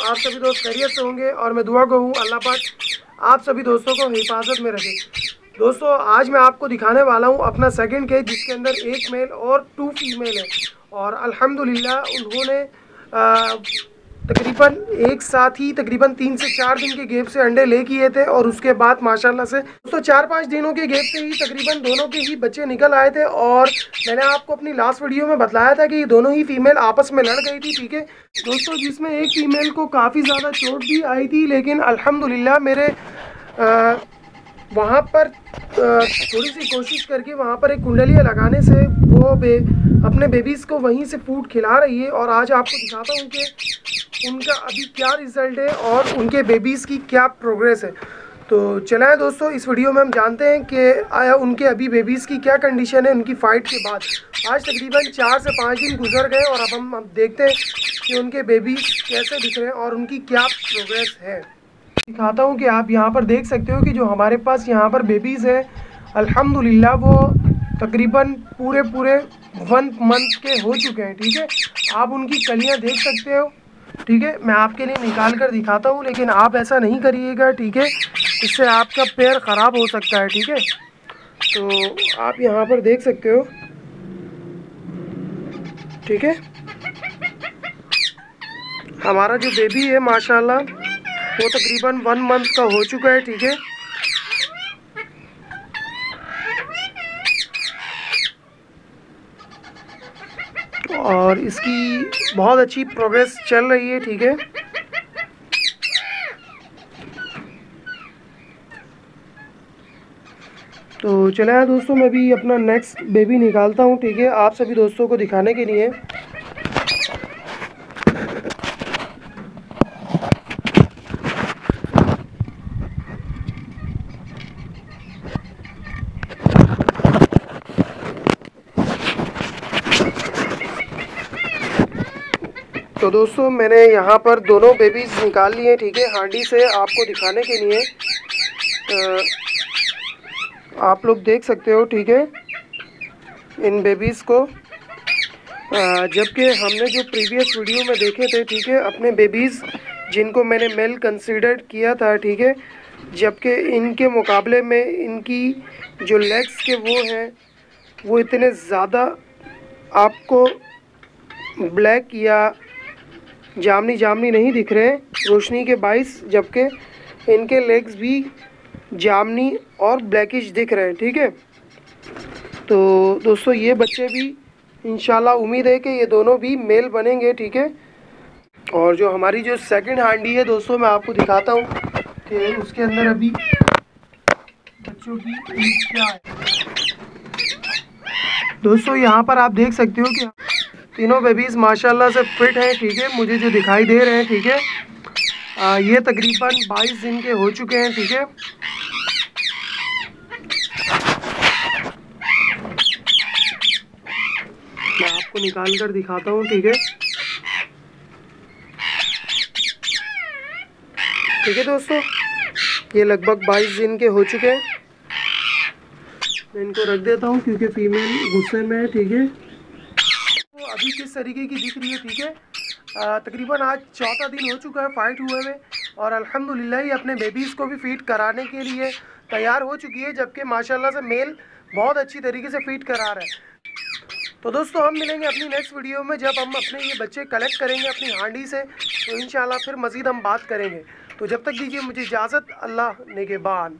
आप सभी दोस्त खैरियत से होंगे और मैं दुआ को हूँ अल्लाह पाक आप सभी दोस्तों को हिफाजत में रखे। दोस्तों आज मैं आपको दिखाने वाला हूँ अपना सेकंड केज जिसके अंदर एक मेल और 2 फीमेल है और अल्हम्दुलिल्लाह उन्होंने तकरीबन एक साथ ही तकरीबन 3 से 4 दिन के गैप से अंडे ले किए थे और उसके बाद माशाल्लाह से दोस्तों 4-5 दिनों के गैप से ही तकरीबन दोनों के ही बच्चे निकल आए थे। और मैंने आपको अपनी लास्ट वीडियो में बताया था कि ये दोनों ही फीमेल आपस में लड़ गई थी, ठीक है दोस्तों, जिसमें एक फीमेल को काफ़ी ज़्यादा चोट भी आई थी, लेकिन अल्हम्दुलिल्लाह मेरे वहाँ पर थोड़ी सी कोशिश करके वहाँ पर एक कुंडलिया लगाने से वो अपने बेबीज़ को वहीं से फूड खिला रही है। और आज आपको दिखाता हूँ कि उनका अभी क्या रिज़ल्ट है और उनके बेबीज़ की क्या प्रोग्रेस है। तो चलें दोस्तों इस वीडियो में हम जानते हैं कि आया उनके अभी बेबीज़ की क्या कंडीशन है उनकी फ़ाइट के बाद। आज तकरीबन 4 से 5 दिन गुजर गए और अब हम देखते हैं कि उनके बेबीज़ कैसे दिख रहे हैं और उनकी क्या प्रोग्रेस है। दिखाता हूँ कि आप यहाँ पर देख सकते हो कि जो हमारे पास यहाँ पर बेबीज़ है अल्हम्दुलिल्लाह वो तकरीबन पूरे 1 मंथ के हो चुके हैं, ठीक है। आप उनकी कलियाँ देख सकते हो, ठीक है। मैं आपके लिए निकाल कर दिखाता हूँ, लेकिन आप ऐसा नहीं करिएगा, ठीक है, इससे आपका पैर ख़राब हो सकता है, ठीक है। तो आप यहाँ पर देख सकते हो, ठीक है, हमारा जो बेबी है माशाल्लाह वो तकरीबन 1 मंथ का हो चुका है, ठीक है। और इसकी बहुत अच्छी प्रोग्रेस चल रही है, ठीक है। तो चला दोस्तों मैं भी अपना नेक्स्ट बेबी निकालता हूँ, ठीक है, आप सभी दोस्तों को दिखाने के लिए। तो दोस्तों मैंने यहाँ पर दोनों बेबीज़ निकाल लिए, ठीक है, हांडी से आपको दिखाने के लिए। आप लोग देख सकते हो, ठीक है, इन बेबीज़ को। जबकि हमने जो प्रीवियस वीडियो में देखे थे, ठीक है, अपने बेबीज़ जिनको मैंने मेल कंसीडर किया था, ठीक है, जबकि इनके मुकाबले में इनकी जो लेग्स के वो हैं वो इतने ज़्यादा आपको ब्लैक या जामनी नहीं दिख रहे रोशनी के बाइस, जबकि इनके लेग्स भी जामनी और ब्लैकिश दिख रहे हैं, ठीक है। तो दोस्तों ये बच्चे भी इंशाल्लाह उम्मीद है कि ये दोनों भी मेल बनेंगे, ठीक है। और जो हमारी जो सेकंड हांडी है दोस्तों मैं आपको दिखाता हूँ कि उसके अंदर अभी बच्चों की क्या है। दोस्तों यहाँ पर आप देख सकते हो कि तीनों बेबीज़ माशाल्लाह से फिट हैं, ठीक है, मुझे जो दिखाई दे रहे हैं, ठीक है। ये तकरीबन 22 दिन के हो चुके हैं, ठीक है। मैं आपको निकाल कर दिखाता हूँ, ठीक है, ठीक है दोस्तों, ये लगभग 22 दिन के हो चुके हैं। मैं इनको रख देता हूँ क्योंकि फीमेल गुस्से में है, ठीक है। तो अभी किस तरीके की दिख रही है, ठीक है, तकरीबन आज 4था दिन हो चुका है फ़ाइट हुए हुए और अल्हम्दुलिल्लाह ही अपने बेबीज़ को भी फीड कराने के लिए तैयार हो चुकी है, जबकि माशाल्लाह से मेल बहुत अच्छी तरीके से फीड करा रहा है। तो दोस्तों हम मिलेंगे अपनी नेक्स्ट वीडियो में जब हम अपने ये बच्चे कलेक्ट करेंगे अपनी हांडी से, तो इंशाल्लाह फिर मज़ीद हम बात करेंगे। तो जब तक दीजिए मुझे इजाज़त, अल्लाह निगहबान।